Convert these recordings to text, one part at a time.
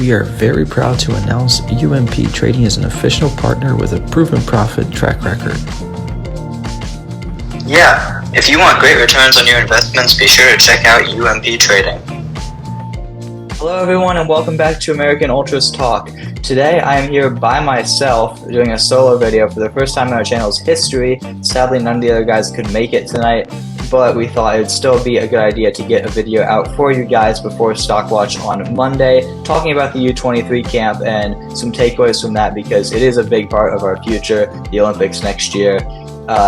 We are very proud to announce UMP Trading is an official partner with a proven profit track record. Yeah, if you want great returns on your investments, be sure to check out UMP Trading. Hello everyone and welcome back to American Ultras Talk. Today I am here by myself doing a solo video for the first time in our channel's history. Sadly none of the other guys could make it tonight, but we thought it would still be a good idea to get a video out for you guys before Stockwatch on Monday, talking about the U23 camp and some takeaways from that because it is a big part of our future, the Olympics next year.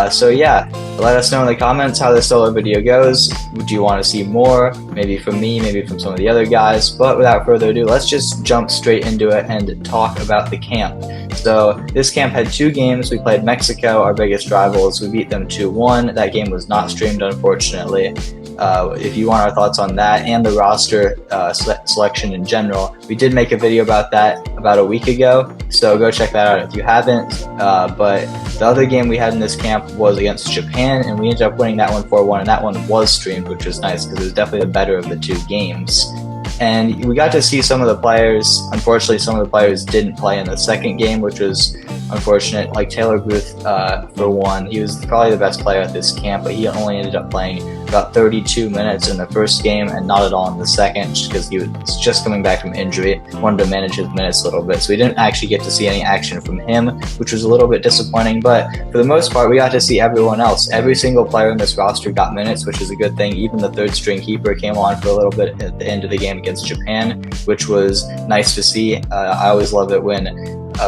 So yeah, let us know in the comments how this solo video goes. Do you want to see more? Maybe from me, maybe from some of the other guys. But without further ado, let's just jump straight into it and talk about the camp. So this camp had two games. We played Mexico, our biggest rivals. We beat them 2-1. That game was not streamed, unfortunately. If you want our thoughts on that and the roster selection in general, we did make a video about that about a week ago, so go check that out if you haven't. But the other game we had in this camp was against Japan, and we ended up winning that one 4-1, and that one was streamed, which was nice because it was definitely the better of the two games. And we got to see some of the players. Unfortunately, some of the players didn't play in the second game, which was unfortunate. Like Taylor Booth, for one, he was probably the best player at this camp, but he only ended up playing about 32 minutes in the first game and not at all in the second, just because he was just coming back from injury, wanted to manage his minutes a little bit. So we didn't actually get to see any action from him, which was a little bit disappointing, but for the most part, we got to see everyone else. Every single player in this roster got minutes, which is a good thing. Even the third string keeper came on for a little bit at the end of the game against Japan, which was nice to see. I always love it when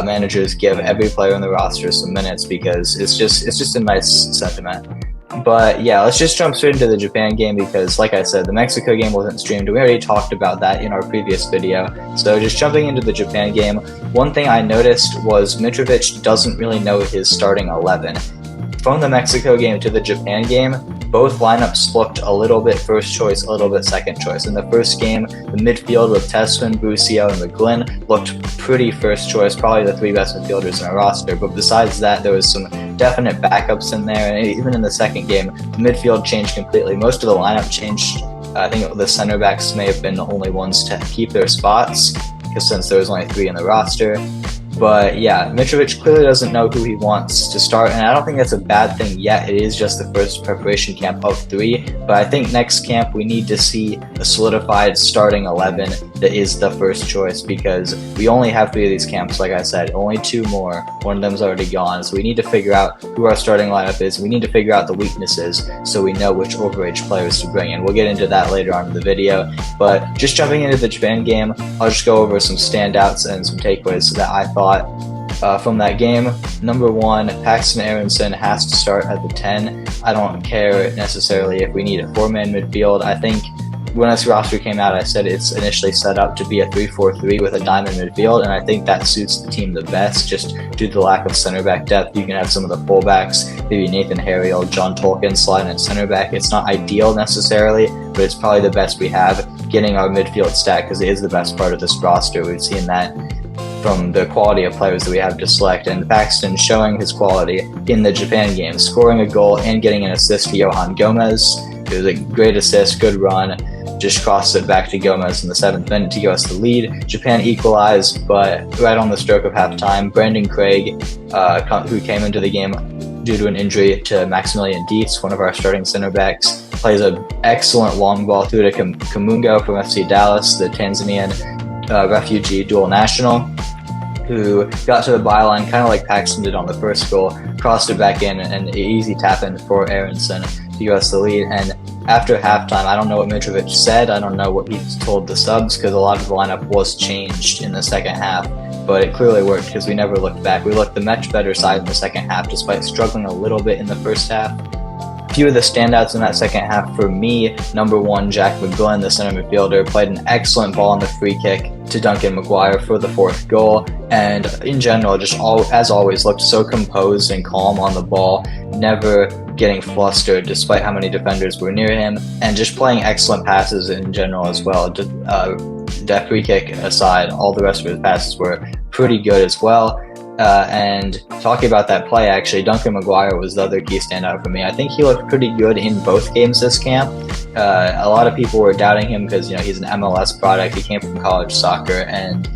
managers give every player in the roster some minutes because it's just a nice sentiment. But yeah, let's just jump straight into the Japan game because, like I said, the Mexico game wasn't streamed. We already talked about that in our previous video. So just jumping into the Japan game, one thing I noticed was Mitrovic doesn't really know his starting 11. From the Mexico game to the Japan game, both lineups looked a little bit first choice, a little bit second choice. In the first game, the midfield with Tesfin, Busio, and McGlynn looked pretty first choice, probably the three best midfielders in our roster. But besides that, there was some definite backups in there, and even in the second game, the midfield changed completely. Most of the lineup changed. I think the center backs may have been the only ones to keep their spots, because since there was only three in the roster. But yeah, Mitrovic clearly doesn't know who he wants to start, and I don't think that's a bad thing yet. It is just the first preparation camp of 3, but I think next camp we need to see a solidified starting 11 that is the first choice, because we only have 3 of these camps, like I said, only 2 more. One of them's already gone, so we need to figure out who our starting lineup is. We need to figure out the weaknesses so we know which overage players to bring in. We'll get into that later on in the video, but just jumping into the Japan game, I'll just go over some standouts and some takeaways that I thought from that game. Number 1, Paxton Aronson has to start at the 10. I don't care necessarily if we need a 4-man midfield. I think when this roster came out, I said it's initially set up to be a 3-4-3 with a diamond midfield, and I think that suits the team the best just due to the lack of center back depth. You can have some of the fullbacks, maybe Nathan Harriel, John Tolkien sliding at center back. It's not ideal necessarily, but it's probably the best we have, getting our midfield stacked, because it is the best part of this roster. We've seen that from the quality of players that we have to select, and Paxton showing his quality in the Japan game, scoring a goal and getting an assist to Johan Gomez. It was a great assist, good run, just crossed it back to Gomez in the 7th minute to give us the lead. Japan equalized, but right on the stroke of halftime, Brandon Craig, who came into the game due to an injury to Maximilian Dietz, one of our starting center backs, plays an excellent long ball through to Kamungo from FC Dallas, the Tanzanian refugee dual national, who got to the byline kind of like Paxton did on the first goal, crossed it back in, and an easy tap in for Aronson to give us the lead. And after halftime, I don't know what Mitrovic said, I don't know what he told the subs, because a lot of the lineup was changed in the second half, but it clearly worked because we never looked back. We looked the much better side in the second half, despite struggling a little bit in the first half. Few of the standouts in that second half for me, number 1, Jack McGlynn, the center midfielder, played an excellent ball on the free kick to Duncan Maguire for the 4th goal, and in general, just as always, looked so composed and calm on the ball, never getting flustered despite how many defenders were near him, and just playing excellent passes in general as well. That free kick aside, all the rest of his passes were pretty good as well. And talking about that play, actually, Duncan McGuire was the other key standout for me. I think he looked pretty good in both games this camp. A lot of people were doubting him because, he's an MLS product. He came from college soccer, and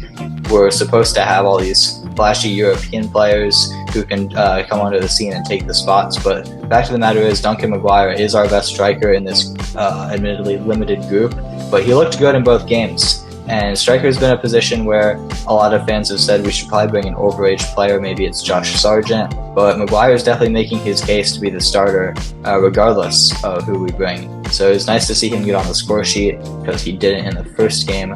we're supposed to have all these flashy European players who can come onto the scene and take the spots. But the fact of the matter is, Duncan McGuire is our best striker in this admittedly limited group, but he looked good in both games. And striker's been a position where a lot of fans have said we should probably bring an overage player. Maybe it's Josh Sargent, but McGuire is definitely making his case to be the starter regardless of who we bring. So it's nice to see him get on the score sheet because he didn't in the first game.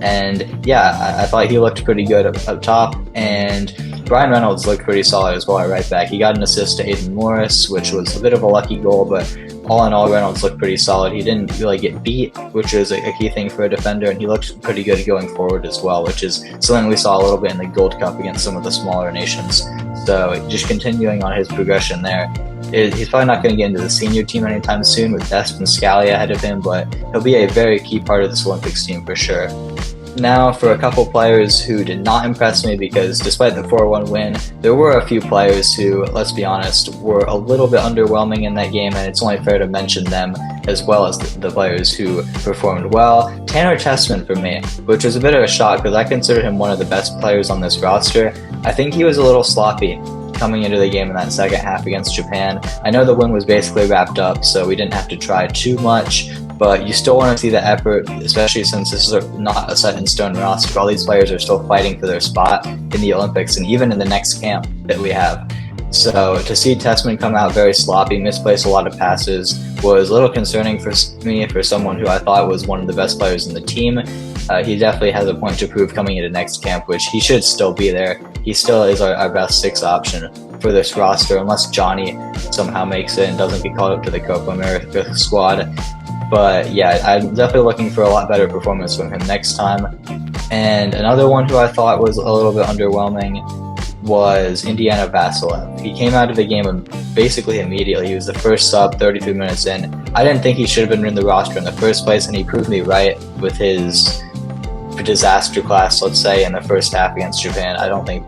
And yeah, I thought he looked pretty good up top. And Brian Reynolds looked pretty solid as well at right back. He got an assist to Aiden Morris, which was a bit of a lucky goal, but all in all, Reynolds looked pretty solid. He didn't really get beat, which is a key thing for a defender, and he looked pretty good going forward as well, which is something we saw a little bit in the Gold Cup against some of the smaller nations. So just continuing on his progression there. He's probably not going to get into the senior team anytime soon with Desp and Scalia ahead of him, but he'll be a very key part of this Olympics team for sure. Now, for a couple players who did not impress me, because despite the 4-1 win, there were a few players who, let's be honest, were a little bit underwhelming in that game, and it's only fair to mention them as well as the players who performed well. Tanner Tessman for me, which was a bit of a shock because I considered him one of the best players on this roster. I think he was a little sloppy coming into the game in that second half against Japan. I know the win was basically wrapped up, so we didn't have to try too much, but you still want to see the effort, especially since this is not a set-in-stone roster. All these players are still fighting for their spot in the Olympics and even in the next camp that we have. So to see Tessman come out very sloppy, misplace a lot of passes, was a little concerning for me, for someone who I thought was one of the best players in the team. He definitely has a point to prove coming into next camp, which he should still be there. He still is our best 6 option for this roster, unless Johnny somehow makes it and doesn't get called up to the Copa America squad. But yeah, I'm definitely looking for a lot better performance from him next time. And another one who I thought was a little bit underwhelming was Indiana Vasilev. He came out of the game basically immediately. He was the first sub 33 minutes in. I didn't think he should have been in the roster in the first place, and he proved me right with his disaster class, let's say, in the first half against Japan. I don't think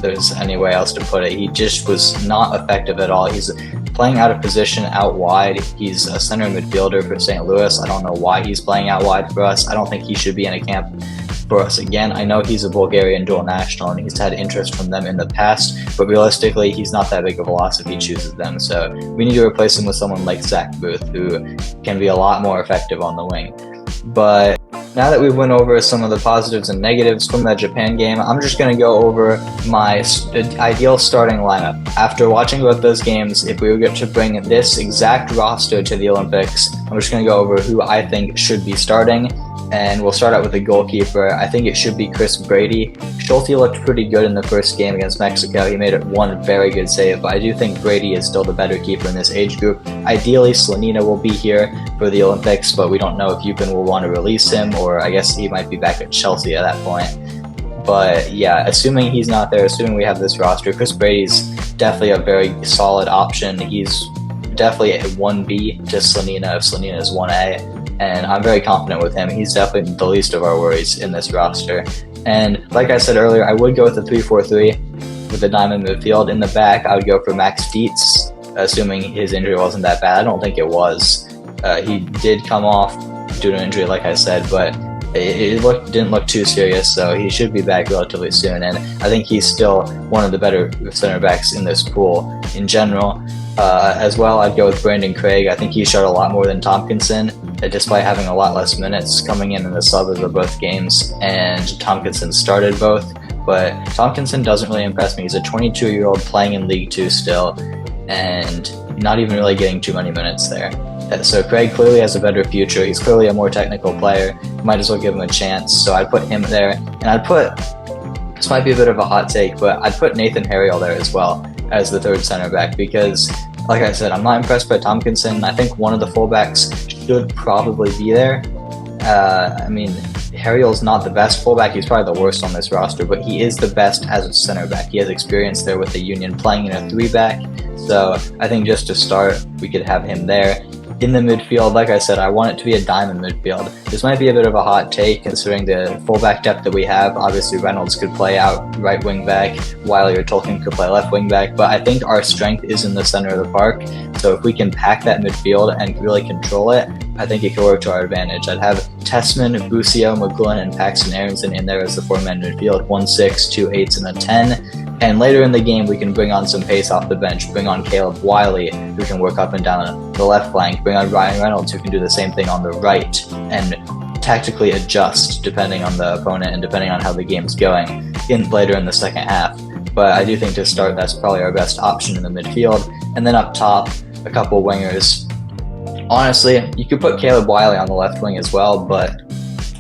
there's any way else to put it. He just was not effective at all. He's playing out of position out wide. He's a center midfielder for St. Louis. I don't know why he's playing out wide for us. I don't think he should be in a camp for us again. I know he's a Bulgarian dual national and he's had interest from them in the past, but realistically, he's not that big of a loss if he chooses them. So we need to replace him with someone like Zach Booth, who can be a lot more effective on the wing. But now that we went over some of the positives and negatives from that Japan game, I'm just going to go over my ideal starting lineup. After watching both those games, if we were going to bring this exact roster to the Olympics, I'm just going to go over who I think should be starting. And we'll start out with the goalkeeper. I think it should be Chris Brady. Schulte looked pretty good in the first game against Mexico. He made it one very good save, but I do think Brady is still the better keeper in this age group. Ideally, Slanina will be here for the Olympics, but we don't know if Eupen will want to release him, or I guess he might be back at Chelsea at that point. But yeah, assuming he's not there, assuming we have this roster, Chris Brady's definitely a very solid option. He's definitely a 1B to Slanina if Slanina is 1A. And I'm very confident with him. He's definitely the least of our worries in this roster. And like I said earlier, I would go with the 3-4-3 with the diamond midfield. In the back, I would go for Max Dietz, assuming his injury wasn't that bad. I don't think it was. He did come off due to injury, like I said, but it didn't look too serious, so he should be back relatively soon. And I think he's still one of the better center backs in this pool in general. As well, I'd go with Brandon Craig. I think he showed a lot more than Tompkinson, despite having a lot less minutes coming in the subbers of both games, and Tompkinson started both. But Tompkinson doesn't really impress me. He's a 22-year-old playing in League 2 still, and not even really getting too many minutes there. So Craig clearly has a better future. He's clearly a more technical player. Might as well give him a chance. So I'd put him there, and I'd put, this might be a bit of a hot take, but I'd put Nathan Harriel there as well as the third center back, because like I said, I'm not impressed by Tompkinson. I think one of the fullbacks should probably be there. I mean, Harriel's not the best fullback. He's probably the worst on this roster, but he is the best as a center back. He has experience there with the Union playing in a 3-back. So I think just to start, we could have him there. In the midfield, like I said, I want it to be a diamond midfield. This might be a bit of a hot take considering the fullback depth that we have. Obviously, Reynolds could play out right wing back, Wiley or Tolkien could play left wing back, but I think our strength is in the center of the park. So if we can pack that midfield and really control it, I think it could work to our advantage. I'd have Tessman, Busio, McGlynn, and Paxton Aronson in there as the four-man midfield, 1-6, 2 8s, and a 10. And later in the game, we can bring on some pace off the bench, bring on Caleb Wiley, who can work up and down the left flank, bring on Ryan Reynolds, who can do the same thing on the right, and tactically adjust depending on the opponent and depending on how the game's going later in the second half. But I do think to start, that's probably our best option in the midfield. And then up top, a couple wingers. Honestly, you could put Caleb Wiley on the left wing as well, but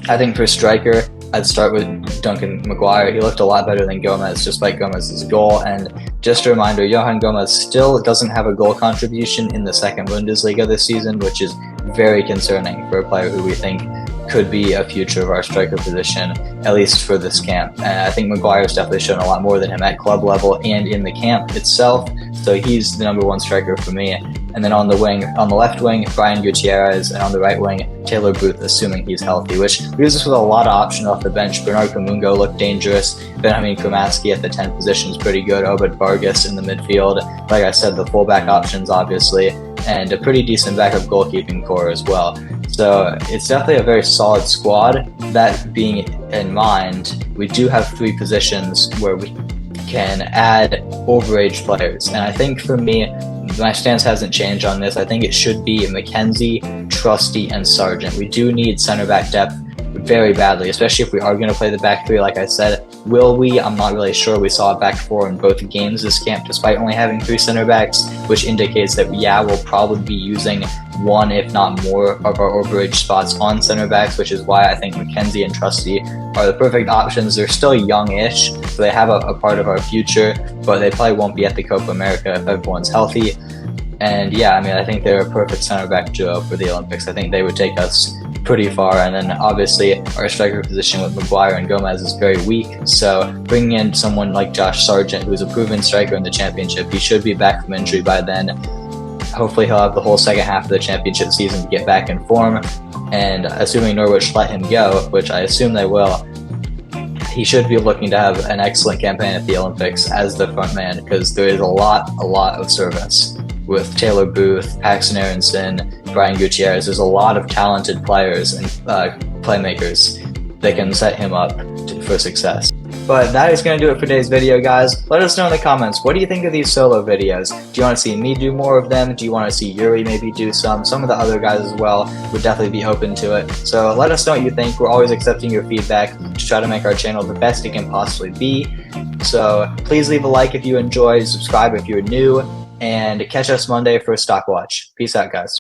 I think for striker, I'd start with Duncan Maguire. He looked a lot better than Gomez, despite Gomez's goal. And just a reminder, Johan Gomez still doesn't have a goal contribution in the second Bundesliga this season, which is very concerning for a player who we think could be a future of our striker position, at least for this camp. And I think Maguire's definitely shown a lot more than him at club level and in the camp itself. So he's the number one striker for me. And then on the left wing, Brian Gutierrez, and on the right wing, Taylor Booth, assuming he's healthy, which leaves us with a lot of options off the bench. Bernard Kamungo looked dangerous. Benjamin Kumaski at the 10 position is pretty good. Obed Vargas in the midfield. Like I said, the fullback options, obviously, and a pretty decent backup goalkeeping core as well. So it's definitely a very solid squad. That being in mind, we do have 3 positions where we can add overage players. And I think for me, my stance hasn't changed on this. I think it should be McKenzie, Trusty, and Sargent. We do need center back depth very badly, especially if we are going to play the back 3, like I said. Will we? I'm not really sure. We saw a back 4 in both games this camp, despite only having 3 center backs, which indicates that, yeah, we'll probably be using 1, if not more, of our overage spots on center backs, which is why I think McKenzie and Trusty are the perfect options. They're still young-ish, so they have a part of our future, but they probably won't be at the Copa America if everyone's healthy. And yeah, I mean, I think they're a perfect center back duo for the Olympics. I think they would take us pretty far. And then obviously our striker position with Maguire and Gomez is very weak. So bringing in someone like Josh Sargent, who's a proven striker in the championship, he should be back from injury by then. Hopefully he'll have the whole second half of the championship season to get back in form. And assuming Norwich let him go, which I assume they will, he should be looking to have an excellent campaign at the Olympics as the front man, because there is a lot of service with Taylor Booth, Paxton Aronson, Brian Gutierrez. There's a lot of talented players and playmakers that can set him up for success. But that is going to do it for today's video, guys. Let us know in the comments, what do you think of these solo videos? Do you want to see me do more of them? Do you want to see Yuri maybe do some? Some of the other guys as well would definitely be open to it. So let us know what you think. We're always accepting your feedback to try to make our channel the best it can possibly be. So please leave a like if you enjoyed, subscribe if you're new, and catch us Monday for a stock watch. Peace out, guys.